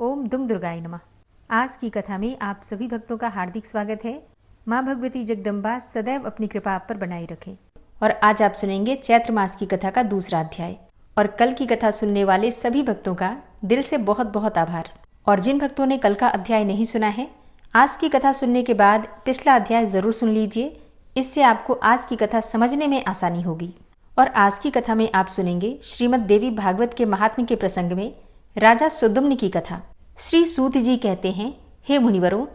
ओम दुम दुर्गाय नमः। आज की कथा में आप सभी भक्तों का हार्दिक स्वागत है। माँ भगवती जगदम्बा सदैव अपनी कृपा आप पर बनाए रखे। और आज आप सुनेंगे चैत्र मास की कथा का दूसरा अध्याय। और कल की कथा सुनने वाले सभी भक्तों का दिल से बहुत बहुत आभार। और जिन भक्तों ने कल का अध्याय नहीं सुना है, आज की कथा सुनने के बाद पिछला अध्याय जरूर सुन लीजिए। इससे आपको आज की कथा समझने में आसानी होगी। और आज की कथा में आप सुनेंगे श्रीमद् देवी भागवत के महात्म्य के प्रसंग में राजा सुद्युम्न की कथा। श्री सूत जी कहते हैं, हे मुनिवरों,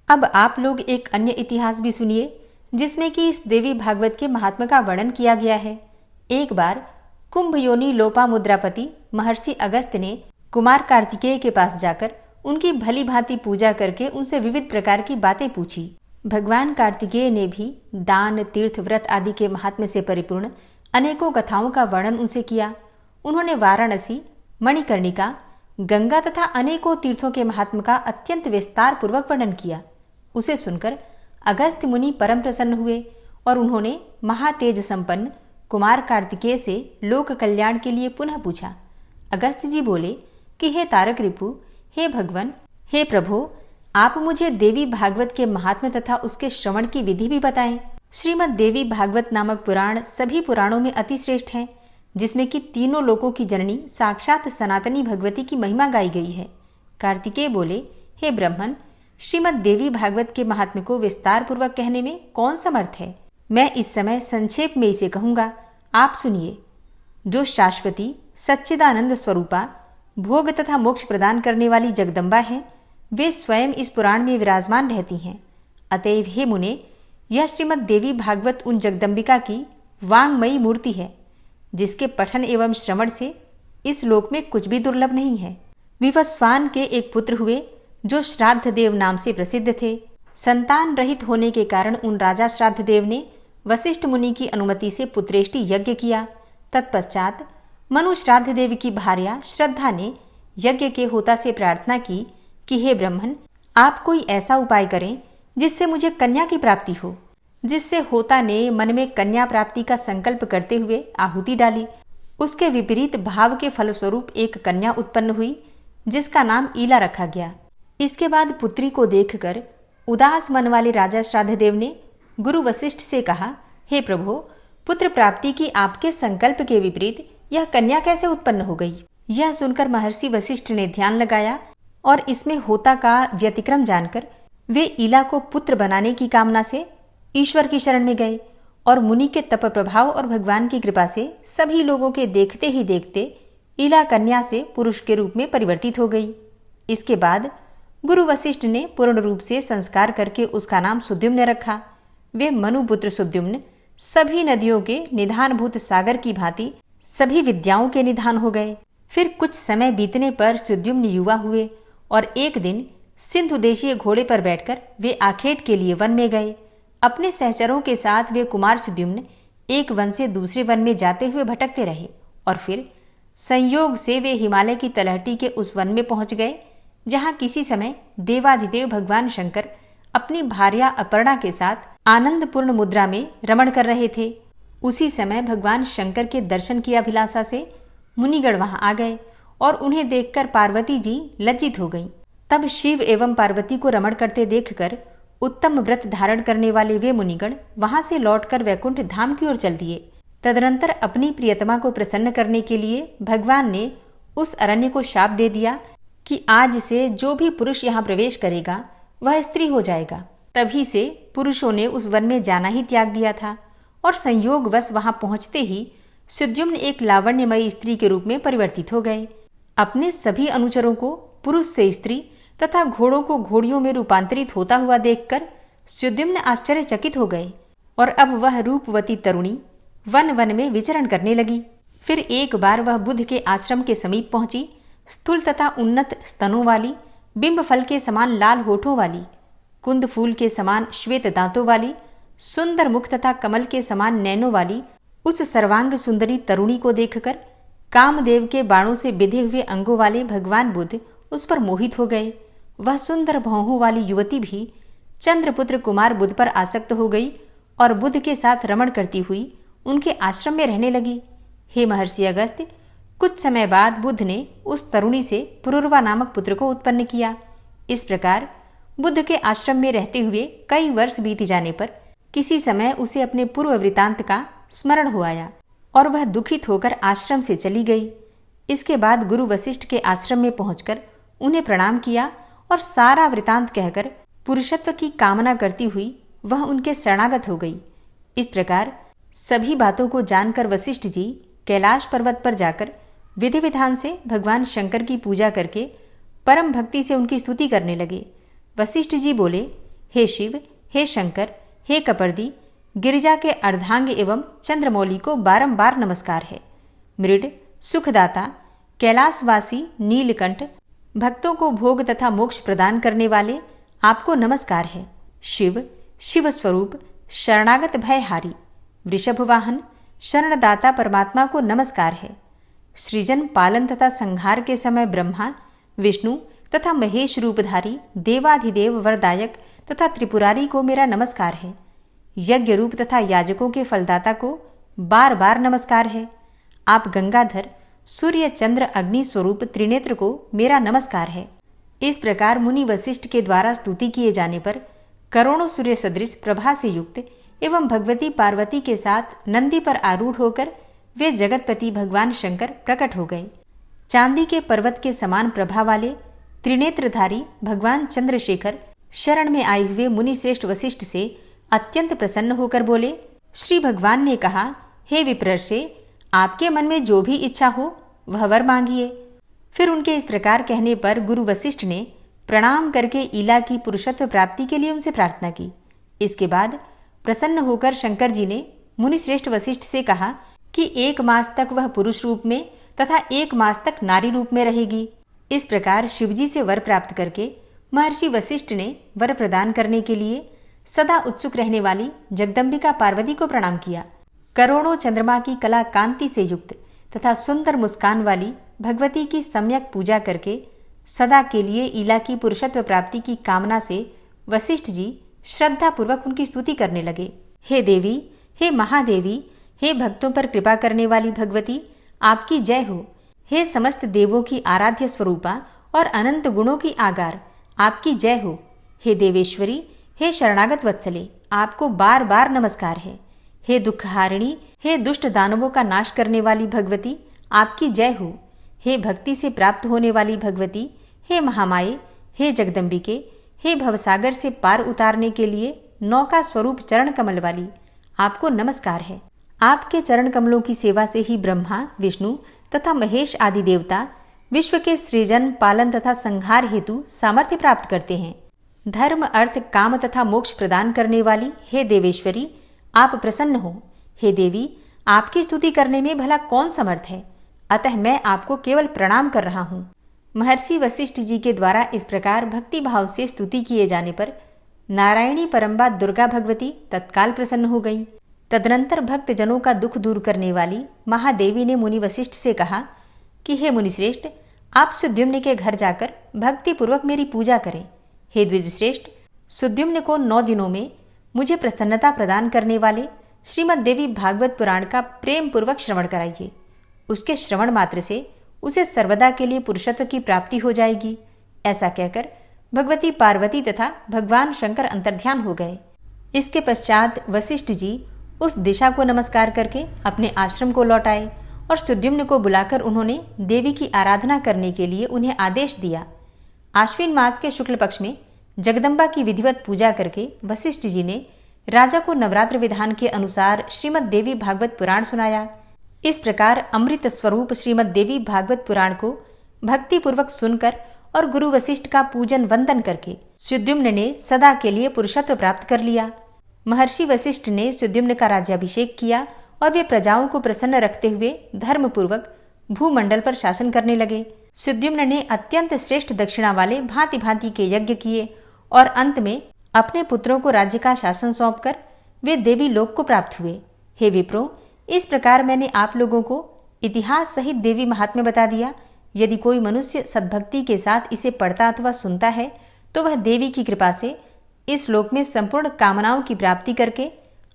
अब आप लोग एक अन्य इतिहास भी सुनिए जिसमें कि इस देवी भागवत के महात्म्य का वर्णन किया गया है। एक बार कुंभ योनि लोपामुद्रापति महर्षि अगस्त्य ने कुमार कार्तिकेय के पास जाकर उनकी भली भांति पूजा करके उनसे विविध प्रकार की बातें पूछी। भगवान कार्तिकेय ने भी दान, तीर्थ, व्रत आदि के महात्म्य से परिपूर्ण अनेकों कथाओं का वर्णन उनसे किया। उन्होंने वाराणसी, मणिकर्णिका, गंगा तथा अनेकों तीर्थों के महात्म्य का अत्यंत विस्तार पूर्वक वर्णन किया। उसे सुनकर अगस्त्य मुनि परम प्रसन्न हुए और उन्होंने महातेज संपन्न कुमार कार्तिकेय से लोक कल्याण के लिए पुनः पूछा। अगस्त्य जी बोले कि हे तारक रिपु, हे भगवान, हे प्रभु, आप मुझे देवी भागवत के महात्म्य तथा उसके श्रवण की विधि भी बताएं। श्रीमद् देवी भागवत नामक पुराण सभी पुराणों में अति श्रेष्ठ है, जिसमें कि तीनों लोकों की जननी साक्षात सनातनी भगवती की महिमा गाई गई है। कार्तिकेय बोले, हे ब्रह्मन, श्रीमद् देवी भागवत के महात्म्य को विस्तार पूर्वक कहने में कौन समर्थ है? मैं इस समय संक्षेप में इसे कहूंगा, आप सुनिए। जो शाश्वती सच्चिदानंद स्वरूपा भोग तथा मोक्ष प्रदान करने वाली जगदम्बा है, वे स्वयं इस पुराण में विराजमान रहती हैं। अतएव हे मुने, यह श्रीमद् देवी भागवत उन जगदम्बिका की वांगमयी मूर्ति है, जिसके पठन एवं श्रवण से इस लोक में कुछ भी दुर्लभ नहीं है। विवस्वान के एक पुत्र हुए जो श्राद्ध देव नाम से प्रसिद्ध थे। संतान रहित होने के कारण उन राजा श्राद्ध देव ने वशिष्ठ मुनि की अनुमति से पुत्रेष्टि यज्ञ किया। तत्पश्चात मनु श्राद्ध देव की भार्या श्रद्धा ने यज्ञ के होता से प्रार्थना की कि हे ब्रह्मन, आप कोई ऐसा उपाय करें जिससे मुझे कन्या की प्राप्ति हो। जिससे होता ने मन में कन्या प्राप्ति का संकल्प करते हुए आहुति डाली। उसके विपरीत भाव के फलस्वरूप एक कन्या उत्पन्न हुई, जिसका नाम ईला रखा गया। इसके बाद पुत्री को देखकर उदास मन वाले राजा श्राद्धदेव ने गुरु वशिष्ठ से कहा, हे प्रभु, पुत्र प्राप्ति की आपके संकल्प के विपरीत यह कन्या कैसे उत्पन्न हो गई? यह सुनकर महर्षि वशिष्ठ ने ध्यान लगाया और इसमें होता का व्यतिक्रम जानकर वे ईला को पुत्र बनाने की कामना से ईश्वर की शरण में गए। और मुनि के तप प्रभाव और भगवान की कृपा से सभी लोगों के देखते ही देखते ईला कन्या से पुरुष के रूप में परिवर्तित हो गई। इसके बाद गुरु वशिष्ठ ने पूर्ण रूप से संस्कार करके उसका नाम सुद्युम्न रखा। वे मनुपुत्र सुद्युम्न सभी नदियों के निधानभूत सागर की भांति सभी विद्याओं के निधान हो गए। फिर कुछ समय बीतने पर सुद्युम्न युवा हुए और एक दिन सिंधु देशीय घोड़े पर बैठकर वे आखेट के लिए वन में गए। अपने सहचरों के साथ वे कुमार सुद्युम्न एक वन से दूसरे वन में जाते हुए भटकते रहे और फिर संयोग से वे हिमालय की तलहटी के उस वन में पहुंच गए, जहां किसी समय देवाधिदेव भगवान शंकर अपनी भार्या अपर्णा के साथ आनंदपूर्ण मुद्रा में रमण कर रहे थे। उसी समय भगवान शंकर के दर्शन की अभिलाषा से मुनिगण वहां आ गए और उन्हें देखकर पार्वती जी लज्जित हो गईं। तब शिव एवं पार्वती को रमण करते देखकर उत्तम व्रत धारण करने वाले वे मुनिगण वहां से लौटकर वैकुंठ धाम की ओर चल दिए। तदनंतर अपनी प्रियतमा को प्रसन्न करने के लिए भगवान ने उस अरण्य को शाप दे दिया कि आज से जो भी पुरुष यहाँ प्रवेश करेगा वह स्त्री हो जाएगा। तभी से पुरुषों ने उस वन में जाना ही त्याग दिया था और संयोगवश वहां पहुंचते ही सुद्युम्न एक लावण्यमयी स्त्री के रूप में परिवर्तित हो गए। अपने सभी अनुचरों को पुरुष से स्त्री तथा घोड़ों को घोड़ियों में रूपांतरित होता हुआ देखकर सुद्युम्न आश्चर्यचकित हो गए और अब वह रूपवती तरुणी वन वन में विचरण करने लगी। फिर एक बार वह बुद्ध के आश्रम के समीप पहुंची। स्थूल तथा उन्नत स्तनों वाली, बिंब फल के समान लाल होठों वाली, कुंद फूल के समान श्वेत दांतों वाली, सुंदर मुख तथा कमल के समान नैनों वाली उस सर्वांग सुंदरी तरुणी को देखकर कामदेव के बाणों से बिधे हुए अंगों वाले भगवान बुद्ध उस पर मोहित हो गए। वह सुंदर भौहों वाली युवती भी चंद्रपुत्र कुमार बुद्ध पर आसक्त हो गई और बुद्ध के साथ रमण करती हुई उनके आश्रम में रहने लगी। हे महर्षि अगस्त्य, कुछ समय बाद बुद्ध ने उस तरुणी से पुरुरवा नामक पुत्र को उत्पन्न किया। इस प्रकार बुद्ध के आश्रम में रहते हुए कई वर्ष बीत जाने पर किसी समय उसे अपने पूर्व वृतांत का स्मरण हो आया और वह दुखित होकर आश्रम से चली गई। इसके बाद गुरु वशिष्ठ के आश्रम में पहुंचकर उन्हें प्रणाम किया और सारा वृतांत कहकर पुरुषत्व की कामना करती हुई वह उनके शरणागत हो गई। इस प्रकार सभी बातों को जानकर वशिष्ठ जी कैलाश पर्वत पर जाकर विधि विधान से भगवान शंकर की पूजा करके परम भक्ति से उनकी स्तुति करने लगे। वशिष्ठ जी बोले, हे शिव, हे शंकर, हे कपर्दी, गिरिजा के अर्धांग एवं चंद्रमौली को बारंबार नमस्कार है। मृड, सुखदाता, कैलाशवासी नीलकंठ, भक्तों को भोग तथा मोक्ष प्रदान करने वाले आपको नमस्कार है। शिव, शिव स्वरूप, शरणागत भयहारी, वृषभ वाहन, शरणदाता परमात्मा को नमस्कार है। सृजन, पालन तथा संहार के समय ब्रह्मा, विष्णु तथा महेश रूपधारी देवाधिदेव वरदायक तथा त्रिपुरारी को मेरा नमस्कार है। यज्ञ रूप तथा याजकों के फलदाता को बार बार नमस्कार है। आप गंगाधर, सूर्य चंद्र अग्नि स्वरूप त्रिनेत्र को मेरा नमस्कार है। इस प्रकार मुनि वशिष्ठ के द्वारा स्तुति किए जाने पर करोड़ों सूर्य सदृश प्रभा से युक्त एवं भगवती पार्वती के साथ नंदी पर आरूढ़ होकर वे जगतपति भगवान शंकर प्रकट हो गए। चांदी के पर्वत के समान प्रभा वाले त्रिनेत्रधारी भगवान चंद्रशेखर शरण में आए हुए मुनि श्रेष्ठ वशिष्ठ से अत्यंत प्रसन्न होकर बोले, श्री भगवान ने कहा, हे विप्रर्षे, आपके मन में जो भी इच्छा हो वह वर मांगिए। फिर उनके इस प्रकार कहने पर गुरु वशिष्ठ ने प्रणाम करके ईला की पुरुषत्व प्राप्ति के लिए उनसे प्रार्थना की। इसके बाद प्रसन्न होकर शंकर जी ने मुनि श्रेष्ठ वशिष्ठ से कहा कि 1 मास तक वह पुरुष रूप में तथा 1 मास तक नारी रूप में रहेगी। इस प्रकार शिवजी से वर प्राप्त करके महर्षि वशिष्ठ ने वर प्रदान करने के लिए सदा उत्सुक रहने वाली जगदम्बिका पार्वती को प्रणाम किया। करोड़ों चंद्रमा की कला कांति से युक्त तथा सुंदर मुस्कान वाली भगवती की सम्यक पूजा करके सदा के लिए ईला की पुरुषत्व प्राप्ति की कामना से वशिष्ठ जी श्रद्धा पूर्वक उनकी स्तुति करने लगे। हे देवी, हे महादेवी, हे भक्तों पर कृपा करने वाली भगवती, आपकी जय हो। हे समस्त देवों की आराध्य स्वरूपा और अनंत गुणों की आगार, आपकी जय हो। हे देवेश्वरी, हे शरणागत वत्सले, आपको बार बार नमस्कार है। हे दुखहारिणी, हे दुष्ट दानवों का नाश करने वाली भगवती, आपकी जय हो। हे भक्ति से प्राप्त होने वाली भगवती, हे महामाये, हे जगदम्बिके, हे भवसागर से पार उतारने के लिए नौका स्वरूप चरण कमल वाली, आपको नमस्कार है। आपके चरण कमलों की सेवा से ही ब्रह्मा, विष्णु तथा महेश आदि देवता विश्व के सृजन, पालन तथा संहार हेतु सामर्थ्य प्राप्त करते हैं। धर्म, अर्थ, काम तथा मोक्ष प्रदान करने वाली हे देवेश्वरी, आप प्रसन्न हो। हे देवी, आपकी स्तुति करने में भला कौन समर्थ है, अतः मैं आपको केवल प्रणाम कर रहा हूँ। महर्षि वशिष्ठ जी के द्वारा इस प्रकार भक्ति भाव से स्तुति किए जाने पर नारायणी परम्बा दुर्गा भगवती तत्काल प्रसन्न हो गई। तदनंतर भक्त जनों का दुख दूर करने वाली महादेवी ने मुनि वशिष्ठ से कहा कि हे मुनिश्रेष्ठ, आप सुद्युम्न के घर जाकर भक्ति पूर्वक मेरी पूजा करें। हे द्विजश्रेष्ठ, सुद्युम्न को 9 दिनों में मुझे प्रसन्नता प्रदान करने वाले श्रीमद् देवी भागवत पुराण का प्रेम पूर्वक श्रवण कराइए। उसके श्रवण मात्र से उसे सर्वदा के लिए पुरुषत्व की प्राप्ति हो जाएगी। ऐसा कहकर भगवती पार्वती तथा भगवान शंकर अंतर्ध्यान हो गए। इसके पश्चात वशिष्ठ जी उस दिशा को नमस्कार करके अपने आश्रम को लौट आए और सुद्युम्न को बुलाकर उन्होंने देवी की आराधना करने के लिए उन्हें आदेश दिया। आश्विन मास के शुक्ल पक्ष में जगदम्बा की विधिवत पूजा करके वशिष्ठ जी ने राजा को नवरात्र विधान के अनुसार श्रीमद् देवी भागवत पुराण सुनाया। इस प्रकार अमृत स्वरूप श्रीमद् देवी भागवत पुराण को भक्ति पूर्वक सुनकर और गुरु वशिष्ठ का पूजन वंदन करके सुद्युम्न ने सदा के लिए पुरुषत्व प्राप्त कर लिया। महर्षि वशिष्ठ ने सुद्युम्न का राज्याभिषेक किया और वे प्रजाओं को प्रसन्न रखते हुए धर्म पूर्वक भूमंडल पर शासन करने लगे। सुद्युम्न ने अत्यंत श्रेष्ठ दक्षिणा वाले भांति भांति के यज्ञ किए और अंत में अपने पुत्रों को राज्य का शासन सौंपकर वे देवी लोक को प्राप्त हुए। हे विप्रो, इस प्रकार मैंने आप लोगों को इतिहास सहित देवी महात्म्य बता दिया। यदि कोई मनुष्य सद्भक्ति के साथ इसे पढ़ता अथवा सुनता है तो वह देवी की कृपा से इस लोक में संपूर्ण कामनाओं की प्राप्ति करके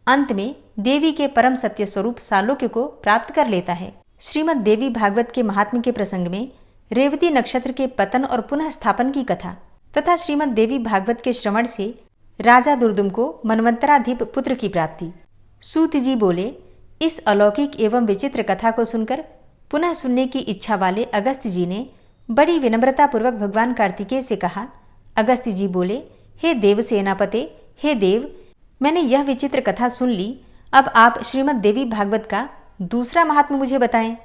अंत में देवी के परम सत्य स्वरूप सालोक्य को प्राप्त कर लेता है। श्रीमद् देवी भागवत के महात्म्य के प्रसंग में रेवती नक्षत्र के पतन और पुनः स्थापन की कथा तथा श्रीमद् देवी भागवत के श्रवण से राजा दुर्दुम को मनवंतराधिप पुत्र की प्राप्ति। सूत जी बोले, इस अलौकिक एवं विचित्र कथा को सुनकर पुनः सुनने की इच्छा वाले अगस्त्य जी ने बड़ी विनम्रता पूर्वक भगवान कार्तिकेय से कहा। अगस्त्य जी बोले, हे देव सेनापते, हे देव, मैंने यह विचित्र कथा सुन ली। अब आप श्रीमद् देवी भागवत का दूसरा महात्म्य मुझे बताएं।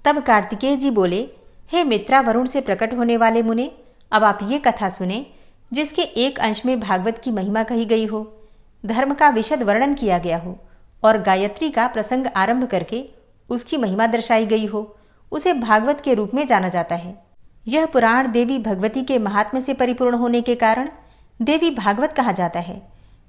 तब कार्तिकेय जी बोले, हे मित्रा वरुण से प्रकट होने वाले मुने, अब आप ये कथा सुने जिसके एक अंश में भागवत की महिमा कही गई हो, धर्म का विशद वर्णन किया गया हो और गायत्री का प्रसंग आरंभ करके उसकी महिमा दर्शाई गई हो। उसे भागवत के रूप में जाना जाता है। यह पुराण देवी भगवती के महात्म्य से परिपूर्ण होने के कारण देवी भागवत कहा जाता है।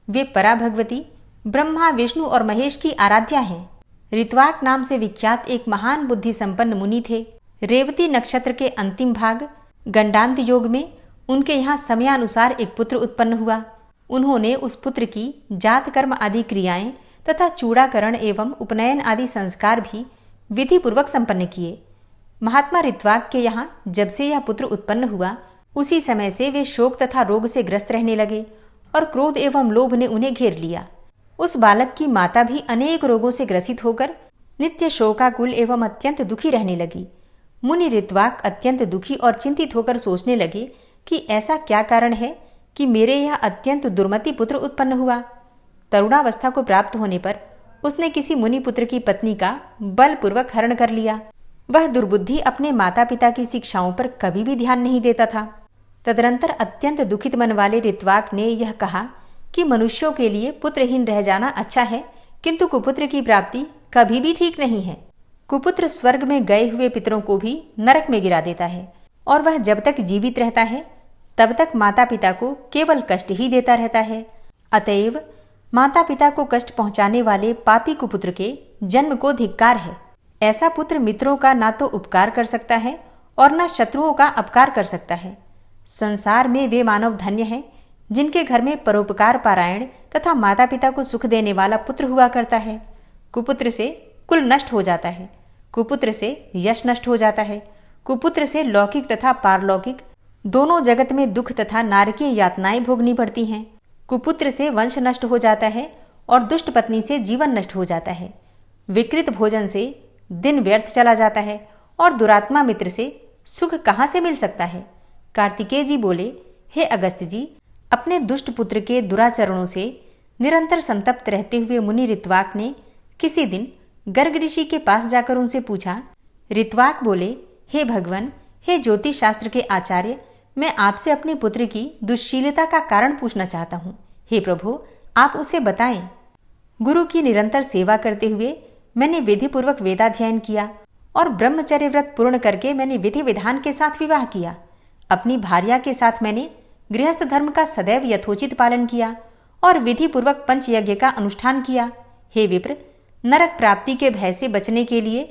वे परा भगवती ब्रह्मा, विष्णु और महेश की आराध्या हैं। ऋत्वाक नाम से विख्यात एक महान बुद्धि संपन्न मुनि थे। रेवती नक्षत्र के अंतिम भाग गंडांत योग में उनके यहाँ समयानुसार एक पुत्र उत्पन्न हुआ। उन्होंने उस पुत्र की जात कर्म आदि क्रियाएं तथा चूड़ाकरण एवं उपनयन आदि संस्कार भी विधि पूर्वक संपन्न किए। महात्मा ऋत्वाक के यहाँ जब से यह पुत्र उत्पन्न हुआ, उसी समय से वे शोक तथा रोग से ग्रस्त रहने लगे और क्रोध एवं लोभ ने उन्हें घेर लिया। उस बालक की माता भी अनेक रोगों से ग्रसित होकर नित्य शोकाकुल एवं अत्यंत दुखी रहने लगी। मुनि ऋत्वाक अत्यंत दुखी और चिंतित होकर सोचने लगे कि ऐसा क्या कारण है कि मेरे यह अत्यंत दुर्मति पुत्र उत्पन्न हुआ। तरुणावस्था को प्राप्त होने पर उसने किसी मुनि पुत्र की पत्नी का बलपूर्वक हरण कर लिया। वह दुर्बुद्धि अपने माता पिता की शिक्षाओं पर कभी भी ध्यान नहीं देता था। तदनंतर अत्यंत दुखित मन वाले ऋत्वाक ने यह कहा कि मनुष्यों के लिए पुत्रहीन रह जाना अच्छा है, किंतु कुपुत्र की प्राप्ति कभी भी ठीक नहीं है। कुपुत्र स्वर्ग में गए हुए पितरों को भी नरक में गिरा देता है और वह जब तक जीवित रहता है तब तक माता पिता को केवल कष्ट ही देता रहता है। अतएव माता पिता को कष्ट पहुंचाने वाले पापी कुपुत्र के जन्म को धिक्कार है। ऐसा पुत्र मित्रों का ना तो उपकार कर सकता है और न शत्रुओं का अपकार कर सकता है। संसार में वे मानव धन्य हैं जिनके घर में परोपकार पारायण तथा माता पिता को सुख देने वाला पुत्र हुआ करता है। कुपुत्र से कुल नष्ट हो जाता है, कुपुत्र से यश नष्ट हो जाता है, कुपुत्र से लौकिक तथा पारलौकिक दोनों जगत में दुख तथा नारकीय यातनाएं भोगनी पड़ती हैं। कुपुत्र से वंश नष्ट हो जाता है और दुष्ट पत्नी से जीवन नष्ट हो जाता है। विकृत भोजन से दिन व्यर्थ चला जाता है और दुरात्मा मित्र से सुख कहाँ से मिल सकता है। कार्तिकेय जी बोले, हे अगस्त्य जी, अपने दुष्ट पुत्र के दुराचरणों से निरंतर संतप्त रहते हुए मुनि ऋत्वाक ने किसी दिन गर्ग ऋषि के पास जाकर उनसे पूछा। ऋत्वाक बोले, हे भगवान, हे ज्योतिष शास्त्र के आचार्य, मैं आपसे अपने पुत्र की दुश्शीलता का कारण पूछना चाहता हूँ। हे प्रभु, आप उसे बताएं। गुरु की निरंतर सेवा करते हुए मैंने विधि पूर्वक वेदाध्ययन किया और ब्रह्मचर्य व्रत पूर्ण करके मैंने विधि विधान के साथ विवाह किया। अपनी भार्या के साथ मैंने गृहस्थ धर्म का सदैव यथोचित पालन किया और विधि पूर्वक पंचयज्ञ का अनुष्ठान किया। हे विप्र, नरक प्राप्ति के भय से बचने के लिए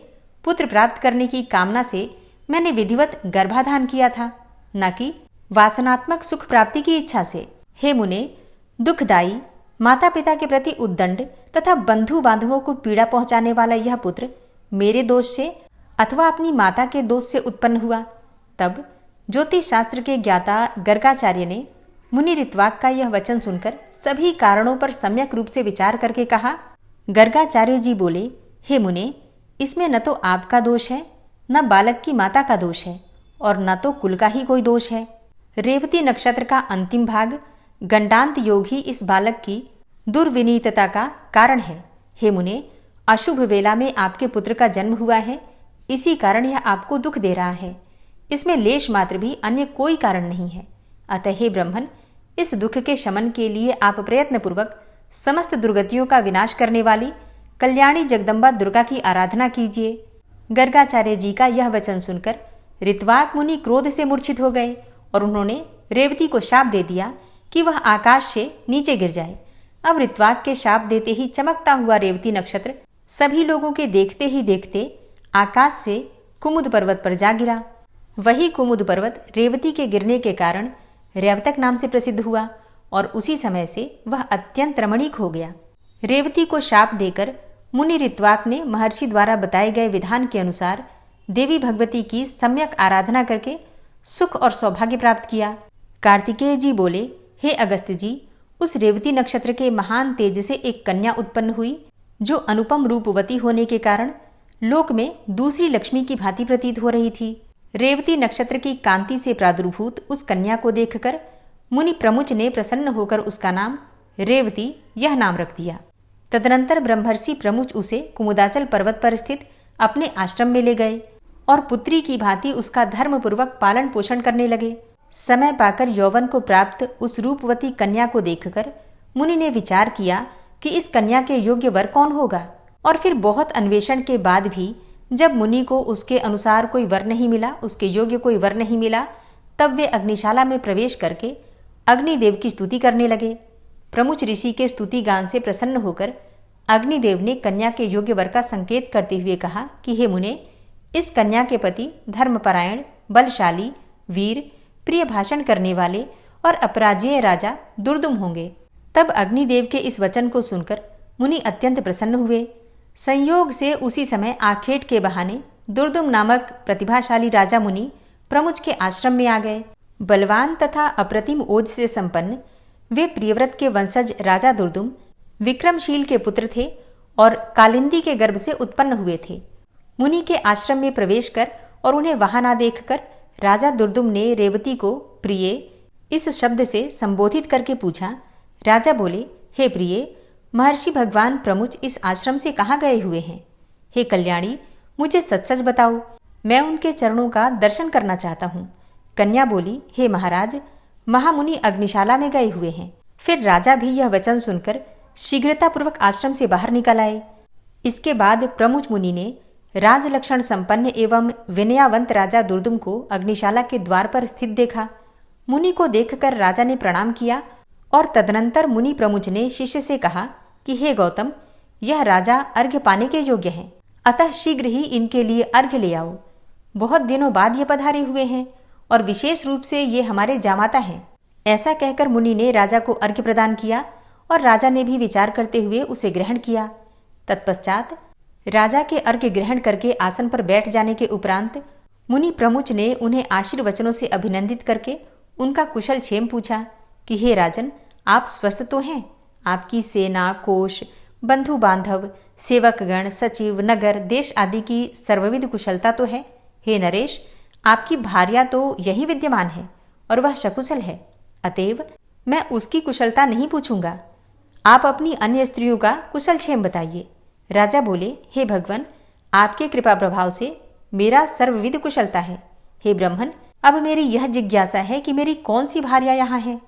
पुत्र प्राप्त करने की कामना से मैंने विधिवत गर्भाधान किया था, न कि वासनात्मक सुख प्राप्ति की इच्छा से। हे मुने, दुखदायी माता पिता के प्रति उद्दंड तथा बंधु बांधवों को पीड़ा पहुंचाने वाला यह पुत्र मेरे दोष से अथवा अपनी माता के दोष से उत्पन्न हुआ। तब ज्योतिष शास्त्र के ज्ञाता गर्गाचार्य ने मुनि ऋत्वाक का यह वचन सुनकर सभी कारणों पर सम्यक रूप से विचार करके कहा। गर्गाचार्य जी बोले, हे मुने, इसमें न तो आपका दोष है, न बालक की माता का दोष है और न तो कुल का ही कोई दोष है। रेवती नक्षत्र का अंतिम भाग गंडांत योग ही इस बालक की दुर्विनीतता का कारण है। हे मुने, अशुभ वेला में आपके पुत्र का जन्म हुआ है, इसी कारण यह आपको दुख दे रहा है। इसमें लेश मात्र भी अन्य कोई कारण नहीं है। अतः हे ब्रह्मन, इस दुख के शमन के लिए आप प्रयत्न पूर्वक समस्त दुर्गतियों का विनाश करने वाली कल्याणी जगदम्बा दुर्गा की आराधना कीजिए। गर्गाचार्य जी का यह वचन सुनकर ऋत्वाक मुनि क्रोध से मूर्छित हो गए और उन्होंने रेवती को शाप दे दिया कि वह आकाश से नीचे गिर जाए। अब ऋत्वाक के शाप देते ही चमकता हुआ रेवती नक्षत्र सभी लोगों के देखते ही देखते आकाश से कुमुद पर्वत पर जा गिरा। वही कुमुद पर्वत रेवती के गिरने के कारण रेवतक नाम से प्रसिद्ध हुआ और उसी समय से वह अत्यंत रमणीक हो गया। रेवती को शाप देकर मुनि ऋत्वाक ने महर्षि द्वारा बताए गए विधान के अनुसार देवी भगवती की सम्यक आराधना करके सुख और सौभाग्य प्राप्त किया। कार्तिकेय जी बोले, हे अगस्त्य जी, उस रेवती नक्षत्र के महान तेज से एक कन्या उत्पन्न हुई जो अनुपम रूपवती होने के कारण लोक में दूसरी लक्ष्मी की भांति प्रतीत हो रही थी। रेवती नक्षत्र की कांति से प्रादुर्भूत उस कन्या को देखकर मुनि प्रमुच ने प्रसन्न होकर उसका नाम रेवती यह नाम रख दिया। तदनंतर ब्रह्मर्षि प्रमुच उसे कुमुदाचल पर्वत पर स्थित अपने आश्रम में ले गए और पुत्री की भांति उसका धर्मपूर्वक पालन पोषण करने लगे। समय पाकर यौवन को प्राप्त उस रूपवती कन्या को देखकर मुनि ने विचार किया कि इस कन्या के योग्य वर कौन होगा। और फिर बहुत अन्वेषण के बाद भी जब मुनि को उसके अनुसार कोई वर नहीं मिला, उसके योग्य कोई वर नहीं मिला, तब वे अग्निशाला में प्रवेश करके अग्निदेव की स्तुति करने लगे। प्रमुच ऋषि के स्तुति गान से प्रसन्न होकर अग्निदेव ने कन्या के योग्य वर का संकेत करते हुए कहा कि हे मुने, इस कन्या के पति धर्मपरायण, बलशाली, वीर, प्रिय भाषण करने वाले और अपराजेय राजा दुर्दुम होंगे। तब अग्निदेव के इस वचन को सुनकर मुनि अत्यंत प्रसन्न हुए। संयोग से उसी समय आखेट के बहाने दुर्दुम नामक प्रतिभाशाली राजा मुनि प्रमुच के आश्रम में आ गए। बलवान तथा अप्रतिम ओज से संपन्न वे प्रियव्रत के वंशज राजा दुर्दुम विक्रमशील के पुत्र थे और कालिंदी के गर्भ से उत्पन्न हुए थे। मुनि के आश्रम में प्रवेश कर और उन्हें वहां ना देखकर राजा दुर्दुम ने रेवती को प्रिय इस शब्द से संबोधित करके पूछा। राजा बोले, हे प्रिय, महर्षि भगवान प्रमुच इस आश्रम से कहाँ गए हुए हैं? हे कल्याणी, मुझे सच सच बताओ, मैं उनके चरणों का दर्शन करना चाहता हूँ। कन्या बोली, हे महाराज, महामुनि अग्निशाला में गए हुए हैं। फिर राजा भी यह वचन सुनकर शीघ्रतापूर्वक आश्रम से बाहर निकल आए। इसके बाद प्रमुच मुनि ने राजलक्षण संपन्न एवं विनयावंत राजा दुर्दुम को अग्निशाला के द्वार पर स्थित देखा। मुनि को देखकर राजा ने प्रणाम किया और तदनंतर मुनि प्रमुच ने शिष्य से कहा कि हे गौतम, यह राजा अर्घ्य पाने के योग्य हैं, अतः शीघ्र ही इनके लिए अर्घ्य ले आओ। बहुत दिनों बाद ये पधारे हुए हैं और विशेष रूप से ये हमारे जामाता हैं। ऐसा कहकर मुनि ने राजा को अर्घ्य प्रदान किया और राजा ने भी विचार करते हुए उसे ग्रहण किया। तत्पश्चात राजा के अर्घ्य ग्रहण करके आसन पर बैठ जाने के उपरांत मुनि प्रमुच ने उन्हें आशीर्वचनों से अभिनंदित करके उनका कुशल क्षेम पूछा कि हे राजन, आप स्वस्थ तो हैं? आपकी सेना, कोष, बंधु बांधव, सेवकगण, सचिव, नगर, देश आदि की सर्वविध कुशलता तो है? हे नरेश, आपकी भार्या तो यही विद्यमान है और वह सकुशल है, अतएव मैं उसकी कुशलता नहीं पूछूंगा। आप अपनी अन्य स्त्रियों का कुशल क्षेम बताइए। राजा बोले, हे भगवान, आपके कृपा प्रभाव से मेरा सर्वविध कुशलता है। हे ब्राह्मण, अब मेरी यह जिज्ञासा है कि मेरी कौन सी भार्या यहाँ है?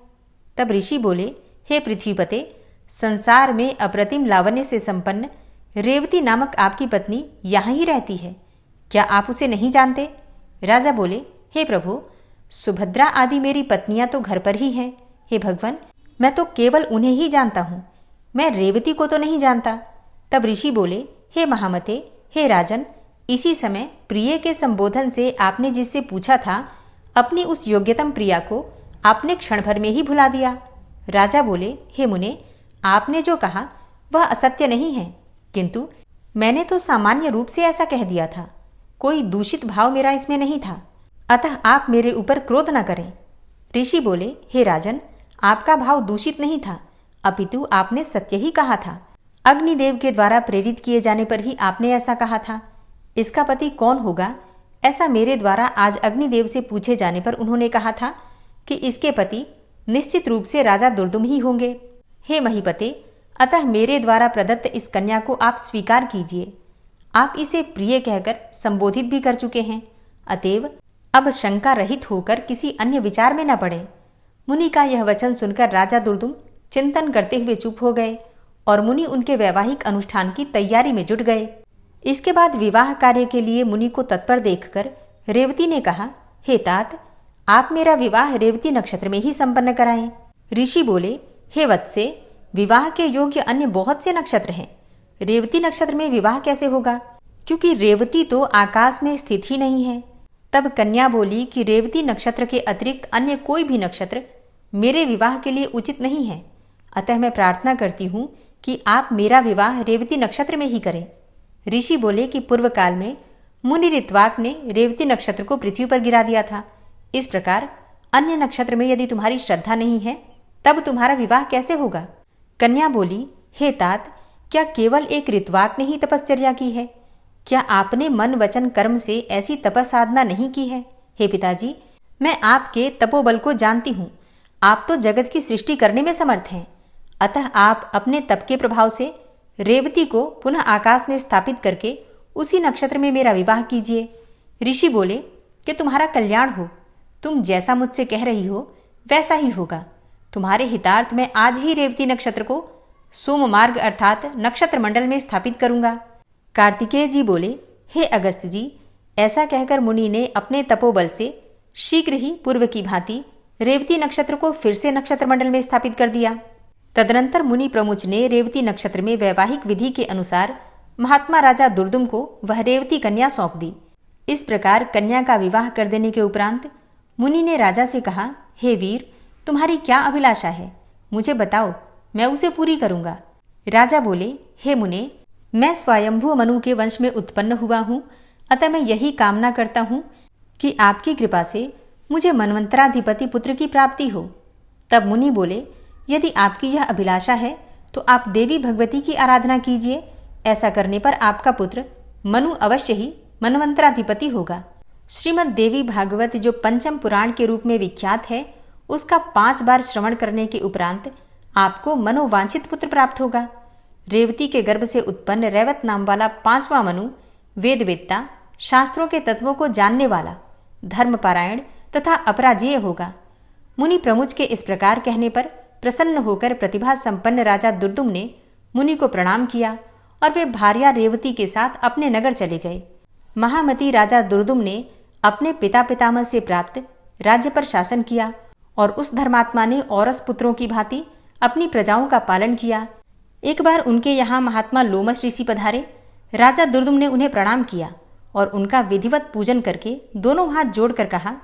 तब ऋषि बोले, हे पृथ्वीपते, संसार में अप्रतिम लावण्य से संपन्न रेवती नामक आपकी पत्नी यहाँ ही रहती है, क्या आप उसे नहीं जानते? राजा बोले, हे प्रभु, सुभद्रा आदि मेरी पत्नियां तो घर पर ही हैं। हे भगवान, मैं तो केवल उन्हें ही जानता हूँ, मैं रेवती को तो नहीं जानता। तब ऋषि बोले, हे महामते, हे राजन, इसी समय प्रिय के संबोधन से आपने जिससे पूछा था, अपनी उस योग्यतम प्रिया को आपने क्षण भर में ही भुला दिया। राजा बोले, हे मुने, आपने जो कहा वह असत्य नहीं है, किंतु मैंने तो सामान्य रूप से ऐसा कह दिया था, कोई दूषित भाव मेरा इसमें नहीं था, अतः आप मेरे ऊपर क्रोध न करें। ऋषि बोले, हे राजन, आपका भाव दूषित नहीं था, अपितु आपने सत्य ही कहा था। अग्निदेव के द्वारा प्रेरित किए जाने पर ही आपने ऐसा कहा था। इसका पति कौन होगा, ऐसा मेरे द्वारा आज अग्निदेव से पूछे जाने पर उन्होंने कहा था कि इसके पति निश्चित रूप से राजा दुर्दुम ही होंगे। हे महीपते, अतः मेरे द्वारा प्रदत्त इस कन्या को आप स्वीकार कीजिए। आप इसे प्रिय कहकर संबोधित भी कर चुके हैं, अतएव अब शंका रहित होकर किसी अन्य विचार में न पड़े। मुनि का यह वचन सुनकर राजा दुर्दुम चिंतन करते हुए चुप हो गए और मुनि उनके वैवाहिक अनुष्ठान की तैयारी में जुट गए। इसके बाद विवाह कार्य के लिए मुनि को तत्पर देखकर रेवती ने कहा, हे तात, आप मेरा विवाह रेवती नक्षत्र में ही संपन्न कराएं। ऋषि बोले, हे वत्से, विवाह के योग्य अन्य बहुत से नक्षत्र हैं, रेवती नक्षत्र में विवाह कैसे होगा, क्योंकि रेवती तो आकाश में स्थित ही नहीं है। तब कन्या बोली कि रेवती नक्षत्र के अतिरिक्त अन्य कोई भी नक्षत्र मेरे विवाह के लिए उचित नहीं है, अतः मैं प्रार्थना करती हूँ कि आप मेरा विवाह रेवती नक्षत्र में ही करें। ऋषि बोले कि पूर्व काल में मुनि ऋत्वाक ने रेवती नक्षत्र को पृथ्वी पर गिरा दिया था। इस प्रकार अन्य नक्षत्र में यदि तुम्हारी श्रद्धा नहीं है तब तुम्हारा विवाह कैसे होगा? कन्या बोली, हे तात, क्या केवल एक ऋत्वाक ने ही तपश्चर्या की है? क्या आपने मन वचन कर्म से ऐसी तपस साधना नहीं की है? हे पिताजी, मैं आपके तपोबल को जानती हूँ। आप तो जगत की सृष्टि करने में समर्थ हैं। अतः आप अपने तप के प्रभाव से रेवती को पुनः आकाश में स्थापित करके उसी नक्षत्र में मेरा विवाह कीजिए। ऋषि बोले कि तुम्हारा कल्याण हो। तुम जैसा मुझसे कह रही हो वैसा ही होगा। तुम्हारे हितार्थ मैं आज ही रेवती नक्षत्र को सोम मार्ग अर्थात नक्षत्र मंडल में स्थापित करूंगा। कार्तिकेय जी बोले, हे अगस्त जी, ऐसा कहकर मुनि ने अपने तपोबल से शीघ्र ही पूर्व की भांति रेवती नक्षत्र को फिर से नक्षत्र मंडल में स्थापित कर दिया। तदनंतर मुनि प्रमुच ने रेवती नक्षत्र में वैवाहिक विधि के अनुसार महात्मा राजा दुर्दुम को वह रेवती कन्या सौंप दी। इस प्रकार कन्या का विवाह कर देने के उपरांत मुनि ने राजा से कहा, हे वीर, तुम्हारी क्या अभिलाषा है? मुझे बताओ, मैं उसे पूरी करूंगा। राजा बोले, हे मुने, मैं स्वयंभू मनु के वंश में उत्पन्न हुआ हूँ, अतः मैं यही कामना करता हूँ कि आपकी कृपा से मुझे मनवंतराधिपति पुत्र की प्राप्ति हो। तब मुनि बोले, यदि आपकी यह अभिलाषा है तो आप देवी भगवती की आराधना कीजिए। ऐसा करने पर आपका पुत्र मनु अवश्य ही मनवंतराधिपति होगा। श्रीमद् देवी भागवत जो पंचम पुराण के रूप में विख्यात है, उसका 5 बार श्रवण करने के उपरांत आपको मनोवांछित पुत्र प्राप्त होगा। रेवती के गर्भ से उत्पन्न रैवत नाम वाला 5वां मनु वेदवेत्ता, शास्त्रों के तत्वों को जानने वाला, धर्मपारायण तथा अपराजेय होगा। मुनि प्रमुच के इस प्रकार कहने पर प्रसन्न होकर प्रतिभा संपन्न राजा दुर्दुम ने मुनि को प्रणाम किया और वे भार्या रेवती के साथ अपने नगर चले गए। महामती राजा दुर्दुम ने अपने पिता पितामह से प्राप्त राज्य पर शासन किया और उस धर्मात्मा ने औरस पुत्रों की भांति अपनी प्रजाओं का पालन किया। एक बार उनके यहाँ महात्मा लोमस ऋषि पधारे। राजा दुर्दुम ने उन्हें प्रणाम किया और उनका विधिवत पूजन करके दोनों हाथ जोड़कर कहा।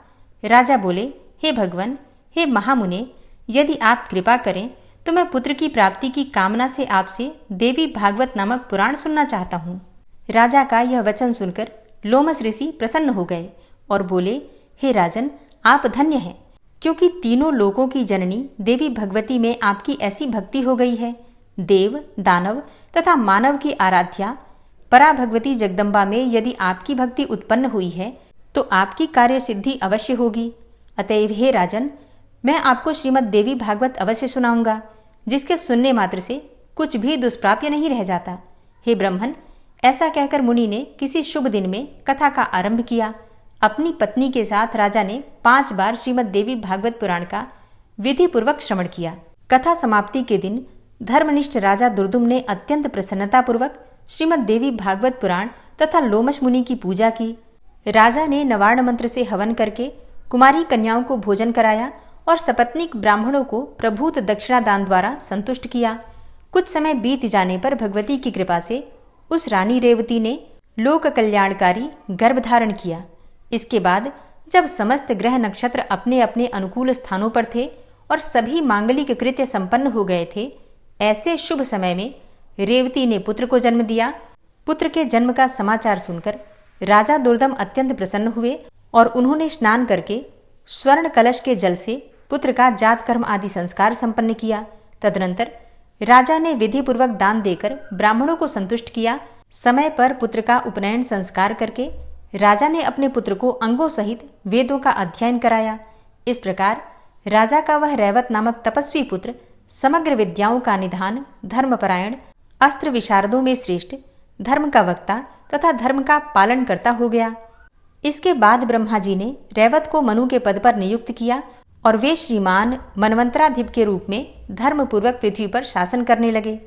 राजा बोले, हे भगवान, हे महामुने, यदि आप कृपा करें तो मैं पुत्र की प्राप्ति की कामना से आपसे देवी भागवत नामक पुराण सुनना चाहता हूँ। राजा का यह वचन सुनकर लोमस ऋषि प्रसन्न हो गए और बोले, हे राजन, आप धन्य हैं, क्योंकि तीनों लोकों की जननी देवी भगवती में आपकी ऐसी भक्ति हो गई है। देव, दानव तथा मानव की आराध्या परा भगवती जगदम्बा में यदि आपकी भक्ति उत्पन्न हुई है तो आपकी कार्य सिद्धि अवश्य होगी। अतएव हे राजन, मैं आपको श्रीमद् देवी भागवत अवश्य सुनाऊंगा, जिसके सुनने मात्र से कुछ भी दुष्प्राप्य नहीं रह जाता। हे ब्रह्मन, ऐसा कहकर मुनि ने किसी शुभ दिन में कथा का आरंभ किया। अपनी पत्नी के साथ राजा ने 5 बार श्रीमद् देवी भागवत पुराण का विधि पूर्वक श्रवण किया। कथा समाप्ति के दिन धर्मनिष्ठ राजा दुर्दुम ने अत्यंत प्रसन्नता पूर्वक श्रीमद् देवी भागवत पुराण तथा लोमश मुनि की पूजा की। राजा ने नवार्ण मंत्र से हवन करके कुमारी कन्याओं को भोजन कराया और सपत्नीक ब्राह्मणों को प्रभूत दक्षिणा दान द्वारा संतुष्ट किया। कुछ समय बीत जाने पर भगवती की कृपा से उस रानी रेवती ने लोक कल्याणकारी गर्भ धारण किया। इसके बाद जब समस्त ग्रह नक्षत्र अपने अपने अनुकूल स्थानों पर थे और सभी मांगलिक कृत्य संपन्न हो गए थे, ऐसे शुभ समय में रेवती ने पुत्र को जन्म दिया। पुत्र के जन्म का समाचार सुनकर राजा दुर्दम अत्यंत प्रसन्न हुए और उन्होंने स्नान करके स्वर्ण कलश के जल से पुत्र का जात कर्म आदि संस्कार संपन्न किया। तदनंतर राजा ने विधि पूर्वक दान देकर ब्राह्मणों को संतुष्ट किया। समय पर पुत्र का उपनयन संस्कार करके राजा ने अपने पुत्र को अंगों सहित वेदों का अध्ययन कराया। इस प्रकार राजा का वह रैवत नामक तपस्वी पुत्र समग्र विद्याओं का निधान, धर्मपरायण, अस्त्र विशारदों में श्रेष्ठ, धर्म का वक्ता तथा धर्म का पालन करता हो गया। इसके बाद ब्रह्मा जी ने रैवत को मनु के पद पर नियुक्त किया और वे श्रीमान मनवंतराधिप के रूप में धर्मपूर्वक पृथ्वी पर शासन करने लगे।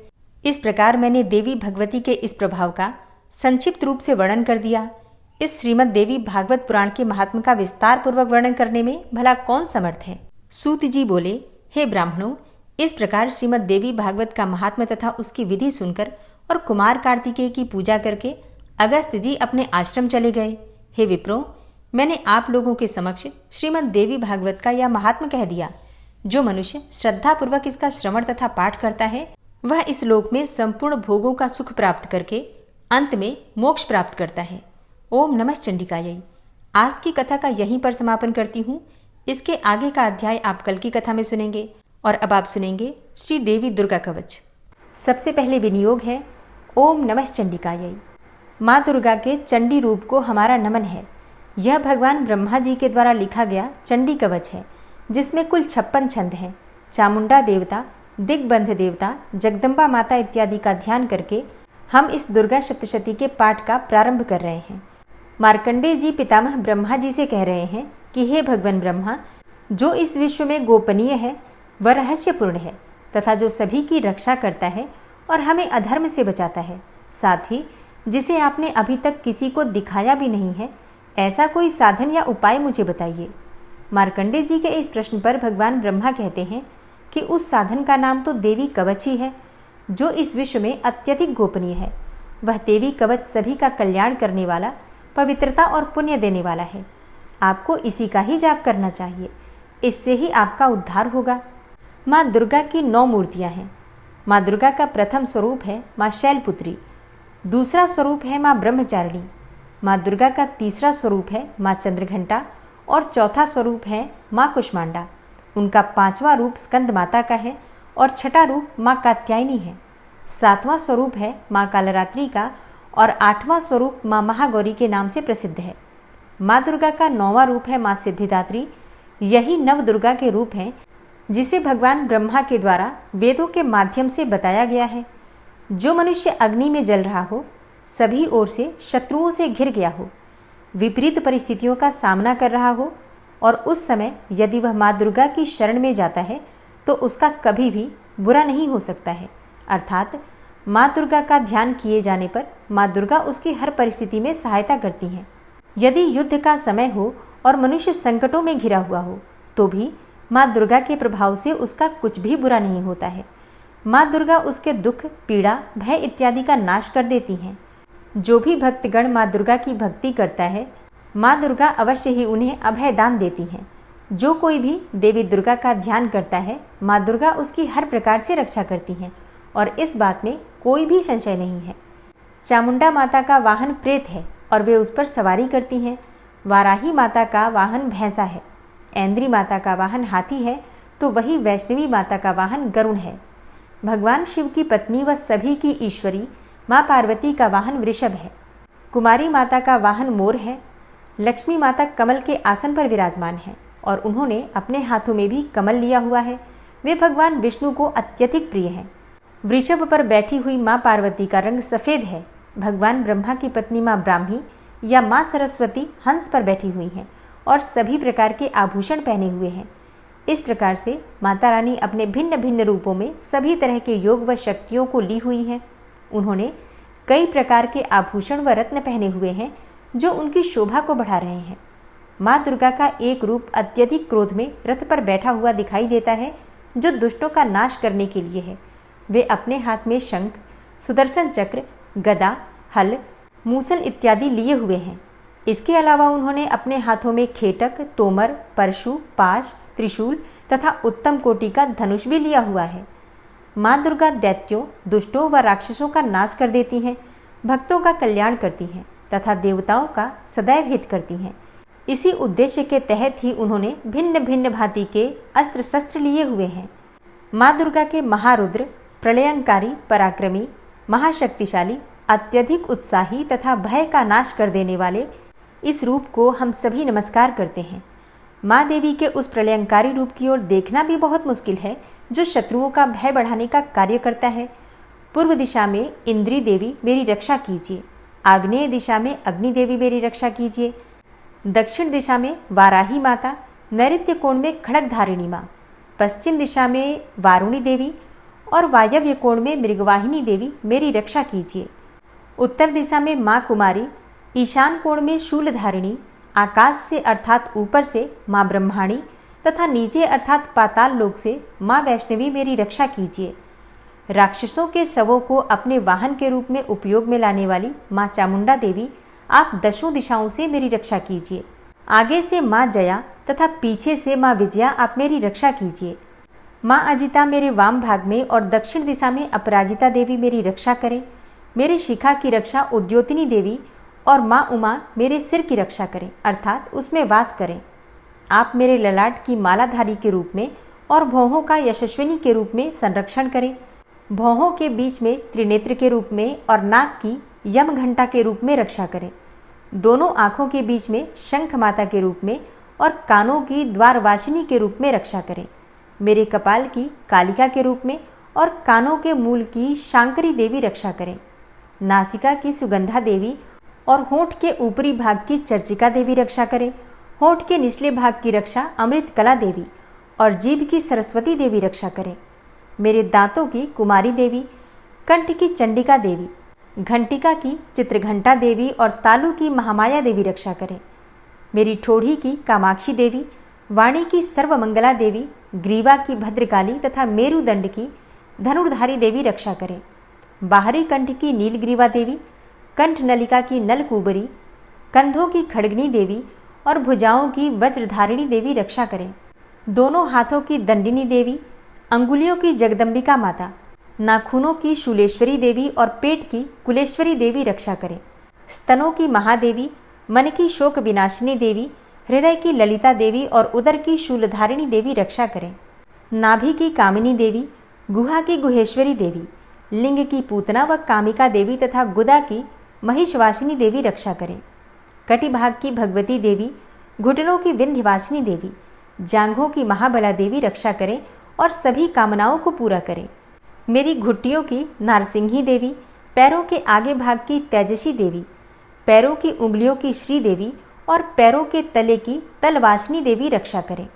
इस प्रकार मैंने देवी भगवती के इस प्रभाव का संक्षिप्त रूप से वर्णन कर दिया। इस श्रीमद् देवी भागवत पुराण के महात्मा का विस्तार पूर्वक वर्णन करने में भला कौन समर्थ है। सूत जी बोले, हे ब्राह्मणों, इस प्रकार श्रीमद् देवी भागवत का महात्मा तथा उसकी विधि सुनकर और कुमार कार्तिकेय की पूजा करके अगस्त जी अपने आश्रम चले गए। हे विप्रो, मैंने आप लोगों के समक्ष श्रीमद् देवी भागवत का यह महात्मा कह दिया। जो मनुष्य श्रद्धापूर्वक इसका श्रवण तथा पाठ करता है वह इस लोक में संपूर्ण भोगों का सुख प्राप्त करके अंत में मोक्ष प्राप्त करता है। ओम नमः चंडिकायै। आज की कथा का यहीं पर समापन करती हूँ। इसके आगे का अध्याय आप कल की कथा में सुनेंगे। और अब आप सुनेंगे श्री देवी दुर्गा कवच। सबसे पहले विनियोग है ओम नमः चंडिकायै। माँ दुर्गा के चंडी रूप को हमारा नमन है। यह भगवान ब्रह्मा जी के द्वारा लिखा गया चंडी कवच है, जिसमें कुल 56 छंद हैं। चामुंडा देवता, दिग्बंध देवता, जगदम्बा माता इत्यादि का ध्यान करके हम इस दुर्गा सप्तशती के पाठ का प्रारंभ कर रहे हैं। मार्कंडेय जी पितामह ब्रह्मा जी से कह रहे हैं कि हे भगवान ब्रह्मा, जो इस विश्व में गोपनीय है वह रहस्यपूर्ण है तथा जो सभी की रक्षा करता है और हमें अधर्म से बचाता है, साथ ही जिसे आपने अभी तक किसी को दिखाया भी नहीं है, ऐसा कोई साधन या उपाय मुझे बताइए। मार्कंडेय जी के इस प्रश्न पर भगवान ब्रह्मा कहते हैं कि उस साधन का नाम तो देवी कवच ही है, जो इस विश्व में अत्यधिक गोपनीय है। वह देवी कवच सभी का कल्याण करने वाला, पवित्रता और पुण्य देने वाला है। आपको इसी का ही जाप करना चाहिए, इससे ही आपका उद्धार होगा। माँ दुर्गा की 9 मूर्तियाँ हैं। माँ दुर्गा का प्रथम स्वरूप है माँ शैलपुत्री, दूसरा स्वरूप है माँ ब्रह्मचारिणी, माँ दुर्गा का तीसरा स्वरूप है माँ चंद्रघंटा और चौथा स्वरूप है माँ कुष्मांडा। उनका 5वां रूप स्कंद माता का है और छठा रूप माँ कात्यायनी है। 7वां स्वरूप है माँ कालरात्रि का और 8वां स्वरूप माँ महागौरी के नाम से प्रसिद्ध है। माँ दुर्गा का 9वां रूप है माँ सिद्धिदात्री। यही नव दुर्गा के रूप हैं जिसे भगवान ब्रह्मा के द्वारा वेदों के माध्यम से बताया गया है। जो मनुष्य अग्नि में जल रहा हो, सभी ओर से शत्रुओं से घिर गया हो, विपरीत परिस्थितियों का सामना कर रहा हो और उस समय यदि वह माँ दुर्गा की शरण में जाता है तो उसका कभी भी बुरा नहीं हो सकता है। अर्थात माँ दुर्गा का ध्यान किए जाने पर माँ दुर्गा उसकी हर परिस्थिति में सहायता करती हैं। यदि युद्ध का समय हो और मनुष्य संकटों में घिरा हुआ हो तो भी माँ दुर्गा के प्रभाव से उसका कुछ भी बुरा नहीं होता है। माँ दुर्गा उसके दुख, पीड़ा, भय इत्यादि का नाश कर देती हैं। जो भी भक्तगण माँ दुर्गा की भक्ति करता है, माँ दुर्गा अवश्य ही उन्हें अभय दान देती हैं। जो कोई भी देवी दुर्गा का ध्यान करता है, माँ दुर्गा उसकी हर प्रकार से रक्षा करती हैं और इस बात में कोई भी संशय नहीं है। चामुंडा माता का वाहन प्रेत है और वे उस पर सवारी करती हैं। वाराही माता का वाहन भैंसा है। ऐन्द्री माता का वाहन हाथी है तो वही वैष्णवी माता का वाहन गरुड़ है। भगवान शिव की पत्नी व सभी की ईश्वरी माँ पार्वती का वाहन वृषभ है। कुमारी माता का वाहन मोर है। लक्ष्मी माता कमल के आसन पर विराजमान है और उन्होंने अपने हाथों में भी कमल लिया हुआ है। वे भगवान विष्णु को अत्यधिक प्रिय हैं। वृषभ पर बैठी हुई माँ पार्वती का रंग सफ़ेद है। भगवान ब्रह्मा की पत्नी माँ ब्राह्मी या माँ सरस्वती हंस पर बैठी हुई हैं और सभी प्रकार के आभूषण पहने हुए हैं। इस प्रकार से माता रानी अपने भिन्न भिन्न रूपों में सभी तरह के योग व शक्तियों को ली हुई हैं। उन्होंने कई प्रकार के आभूषण व रत्न पहने हुए हैं जो उनकी शोभा को बढ़ा रहे हैं। माँ दुर्गा का एक रूप अत्यधिक क्रोध में रथ पर बैठा हुआ दिखाई देता है, जो दुष्टों का नाश करने के लिए है। वे अपने हाथ में शंख, सुदर्शन चक्र, गदा, हल, मूसल इत्यादि लिए हुए हैं। इसके अलावा उन्होंने अपने हाथों में खेटक, तोमर, परशु, पाश, त्रिशूल तथा उत्तम कोटि का धनुष भी लिया हुआ है। माँ दुर्गा दैत्यों, दुष्टों व राक्षसों का नाश कर देती हैं, भक्तों का कल्याण करती हैं तथा देवताओं का सदैव हित करती हैं। इसी उद्देश्य के तहत ही उन्होंने भिन्न भिन्न भांति के अस्त्र शस्त्र लिए हुए हैं। माँ दुर्गा के महारुद्र, प्रलयंकारी, पराक्रमी, महाशक्तिशाली, अत्यधिक उत्साही तथा भय का नाश कर देने वाले इस रूप को हम सभी नमस्कार करते हैं। माँ देवी के उस प्रलयंकारी रूप की ओर देखना भी बहुत मुश्किल है, जो शत्रुओं का भय बढ़ाने का कार्य करता है। पूर्व दिशा में इंद्री देवी मेरी रक्षा कीजिए, आग्नेय दिशा में अग्नि देवी मेरी रक्षा कीजिए, दक्षिण दिशा में वाराही माता, नैऋत्य कोण में खड़गधारिणी माँ, पश्चिम दिशा में वारुणी देवी और वायव्य कोण में मृगवाहिनी देवी मेरी रक्षा कीजिए। उत्तर दिशा में माँ कुमारी, ईशान कोण में शूलधारिणी, आकाश से अर्थात ऊपर से माँ ब्रह्माणी तथा नीचे अर्थात पाताल लोक से माँ वैष्णवी मेरी रक्षा कीजिए। राक्षसों के शवों को अपने वाहन के रूप में उपयोग में लाने वाली माँ चामुंडा देवी, आप दशों दिशाओं से मेरी रक्षा कीजिए। आगे से माँ जया तथा पीछे से माँ विजया आप मेरी रक्षा कीजिए। माँ अजिता मेरे वाम भाग में और दक्षिण दिशा में अपराजिता देवी मेरी रक्षा करें। मेरे शिखा की रक्षा उद्योतिनी देवी और माँ उमा मेरे सिर की रक्षा करें, अर्थात उसमें वास करें। आप मेरे ललाट की मालाधारी के रूप में और भौहों का यशस्विनी के रूप में संरक्षण करें। भौहों के बीच में त्रिनेत्र के रूप में और नाक की यम घंटा के रूप में रक्षा करें। दोनों आँखों के बीच में शंख माता के रूप में और कानों की द्वारवासिनी के रूप में रक्षा करें। मेरे कपाल की कालिका के रूप में और कानों के मूल की शांकरी देवी रक्षा करें। नासिका की सुगंधा देवी और होंठ के ऊपरी भाग की चर्चिका देवी रक्षा करें। होंठ के निचले भाग की रक्षा अमृत कला देवी और जीभ की सरस्वती देवी रक्षा करें। मेरे दांतों की कुमारी देवी, कंठ की चंडिका देवी, घंटिका की चित्रघंटा देवी और तालु की महामाया देवी रक्षा करें। मेरी ठोड़ी की कामाक्षी देवी, वाणी की सर्वमंगला देवी, ग्रीवा की भद्रकाली तथा मेरुदंड की धनुर्धारी देवी रक्षा करें। बाहरी कंठ की नीलग्रीवा देवी, कंठ नलिका की नलकूबरी, कंधों की खड़गनी देवी और भुजाओं की वज्रधारिणी देवी रक्षा करें। दोनों हाथों की दंडिनी देवी, अंगुलियों की जगदम्बिका माता, नाखूनों की शूलेश्वरी देवी और पेट की कुलेश्वरी देवी रक्षा करें। स्तनों की महादेवी, मन की शोक विनाशिनी देवी, हृदय की ललिता देवी और उदर की शूलधारिणी देवी रक्षा करें। नाभि की कामिनी देवी, गुहा की गुहेश्वरी देवी, लिंग की पूतना व कामिका देवी तथा गुदा की महिषवासिनी देवी रक्षा करें। कटिभाग की भगवती देवी, घुटनों की विंध्यवासिनी देवी, जांघों की महाबला देवी रक्षा करें और सभी कामनाओं को पूरा करें। मेरी घुट्टियों की नारसिंही देवी, पैरों के आगे भाग की तेजसी देवी, पैरों की उंगलियों की श्री देवी और पैरों के तले की तलवासिनी देवी रक्षा करें।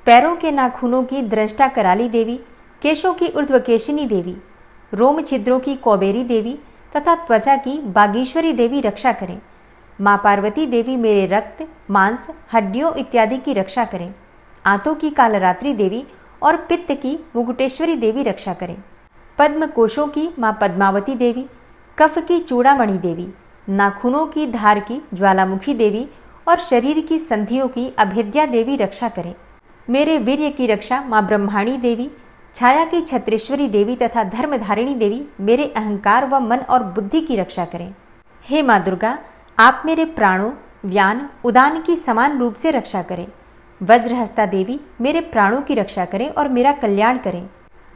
पैरों के नाखूनों की दृष्टा कराली देवी, केशों की ऊर्ध्वकेशिनी देवी, रोम छिद्रों की कौबेरी देवी तथा त्वचा की बागीश्वरी देवी रक्षा करें। माँ पार्वती देवी मेरे रक्त, मांस, हड्डियों इत्यादि की रक्षा करें। आंतों की कालरात्रि देवी और पित्त की मुकुटेश्वरी देवी रक्षा करें। पद्म कोशों की माँ पद्मावती देवी, कफ की चूड़ामणि देवी, नाखूनों की धार की ज्वालामुखी देवी और शरीर की संधियों की अभेद्या देवी रक्षा करें। मेरे वीर्य की रक्षा माँ ब्रह्माणी देवी, छाया की छत्रेश्वरी देवी तथा धर्मधारिणी देवी मेरे अहंकार व मन और बुद्धि की रक्षा करें। हे माँ दुर्गा, आप मेरे प्राणों, व्यान, उदान की समान रूप से रक्षा करें। वज्रहस्ता देवी मेरे प्राणों की रक्षा करें और मेरा कल्याण करें।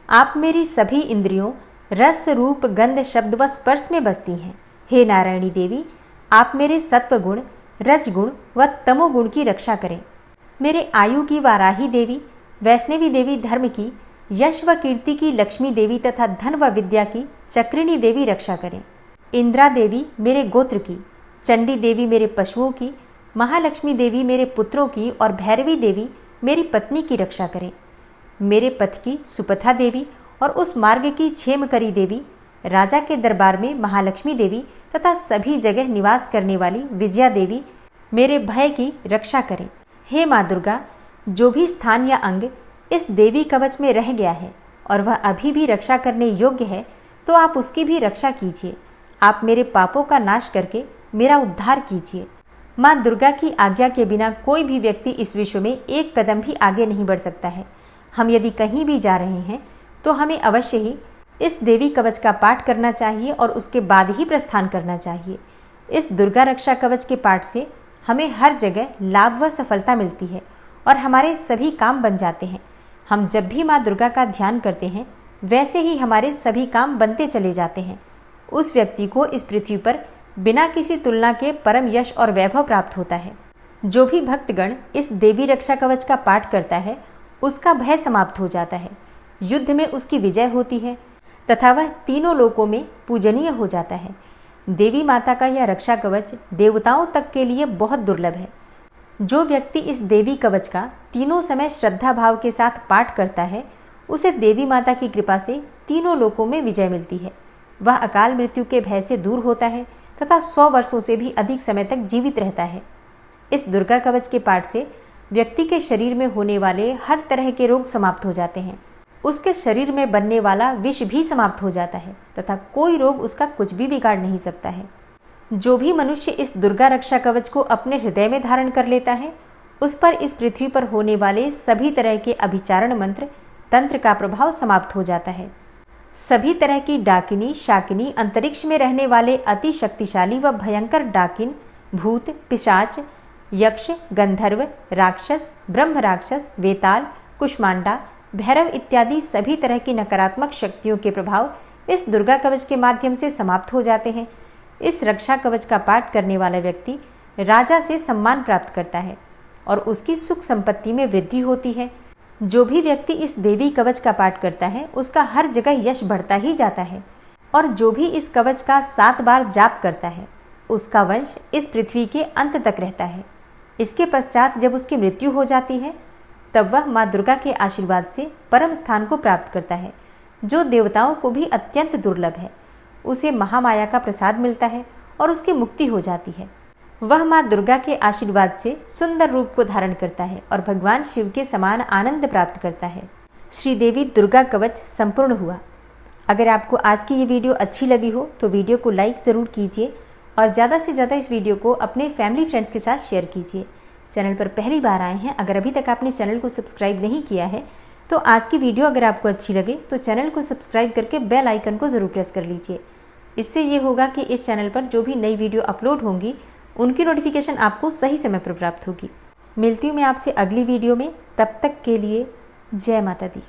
आप मेरी सभी इंद्रियों, रस, रूप, गंध, शब्द व स्पर्श में बसती हैं। हे नारायणी देवी, आप मेरे सत्वगुण, रजगुण व तमोगुण की रक्षा करें। मेरे आयु की वाराही देवी, वैष्णवी देवी धर्म की, यश व कीर्ति की लक्ष्मी देवी तथा धन व विद्या की चक्रिणी देवी रक्षा करें। इंद्रा देवी मेरे गोत्र की, चंडी देवी मेरे पशुओं की, महालक्ष्मी देवी मेरे पुत्रों की और भैरवी देवी मेरी पत्नी की रक्षा करें। मेरे पथ की सुपथा देवी और उस मार्ग की क्षेमकरी देवी, राजा के दरबार में महालक्ष्मी देवी तथा सभी जगह निवास करने वाली विजया देवी मेरे भय की रक्षा करें। हे माँ दुर्गा, जो भी स्थान या अंग इस देवी कवच में रह गया है और वह अभी भी रक्षा करने योग्य है, तो आप उसकी भी रक्षा कीजिए। आप मेरे पापों का नाश करके मेरा उद्धार कीजिए। माँ दुर्गा की आज्ञा के बिना कोई भी व्यक्ति इस विश्व में एक कदम भी आगे नहीं बढ़ सकता है। हम यदि कहीं भी जा रहे हैं तो हमें अवश्य ही इस देवी कवच का पाठ करना चाहिए और उसके बाद ही प्रस्थान करना चाहिए। इस दुर्गा रक्षा कवच के पाठ से हमें हर जगह लाभ व सफलता मिलती है और हमारे सभी काम बन जाते हैं। हम जब भी माँ दुर्गा का ध्यान करते हैं, वैसे ही हमारे सभी काम बनते चले जाते हैं। उस व्यक्ति को इस पृथ्वी पर बिना किसी तुलना के परम यश और वैभव प्राप्त होता है। जो भी भक्तगण इस देवी रक्षा कवच का पाठ करता है, उसका भय समाप्त हो जाता है, युद्ध में उसकी विजय होती है तथा वह तीनों लोकों में पूजनीय हो जाता है। देवी माता का यह रक्षा कवच देवताओं तक के लिए बहुत दुर्लभ है। जो व्यक्ति इस देवी कवच का तीनों समय श्रद्धा भाव के साथ पाठ करता है, उसे देवी माता की कृपा से तीनों लोकों में विजय मिलती है। वह अकाल मृत्यु के भय से दूर होता है तथा 100 वर्षों से भी अधिक समय तक जीवित रहता है। इस दुर्गा कवच के पाठ से व्यक्ति के शरीर में होने वाले हर तरह के रोग समाप्त हो जाते हैं। उसके शरीर में बनने वाला विष भी समाप्त हो जाता है तथा कोई रोग उसका कुछ भी बिगाड़ नहीं सकता है। जो भी मनुष्य इस दुर्गा रक्षा कवच को अपने हृदय में धारण कर लेता है, उस पर इस पृथ्वी पर होने वाले सभी तरह के अभिचारण मंत्र तंत्र का प्रभाव समाप्त हो जाता है। सभी तरह की डाकिनी, शाकिनी, अंतरिक्ष में रहने वाले अति शक्तिशाली व भयंकर डाकिन, भूत, पिशाच, यक्ष, गंधर्व, राक्षस, ब्रह्म राक्षस, वेताल, कुष्मांडा, भैरव इत्यादि सभी तरह की नकारात्मक शक्तियों के प्रभाव इस दुर्गा कवच के माध्यम से समाप्त हो जाते हैं। इस रक्षा कवच का पाठ करने वाला व्यक्ति राजा से सम्मान प्राप्त करता है और उसकी सुख संपत्ति में वृद्धि होती है। जो भी व्यक्ति इस देवी कवच का पाठ करता है उसका हर जगह यश बढ़ता ही जाता है और जो भी इस कवच का 7 बार जाप करता है उसका वंश इस पृथ्वी के अंत तक रहता है। इसके पश्चात जब उसकी मृत्यु हो जाती है तब वह माँ दुर्गा के आशीर्वाद से परम स्थान को प्राप्त करता है, जो देवताओं को भी अत्यंत दुर्लभ है। उसे महामाया का प्रसाद मिलता है और उसकी मुक्ति हो जाती है। वह माँ दुर्गा के आशीर्वाद से सुंदर रूप को धारण करता है और भगवान शिव के समान आनंद प्राप्त करता है। श्री देवी दुर्गा कवच संपूर्ण हुआ। अगर आपको आज की ये वीडियो अच्छी लगी हो तो वीडियो को लाइक ज़रूर कीजिए और ज़्यादा से ज़्यादा इस वीडियो को अपने फैमिली फ्रेंड्स के साथ शेयर कीजिए। चैनल पर पहली बार आए हैं, अगर अभी तक आपने चैनल को सब्सक्राइब नहीं किया है तो आज की वीडियो अगर आपको अच्छी लगे तो चैनल को सब्सक्राइब करके बेल आइकन को ज़रूर प्रेस कर लीजिए। इससे ये होगा कि इस चैनल पर जो भी नई वीडियो अपलोड होंगी उनकी नोटिफिकेशन आपको सही समय पर प्राप्त होगी। मिलती हूँ मैं आपसे अगली वीडियो में, तब तक के लिए जय माता दी।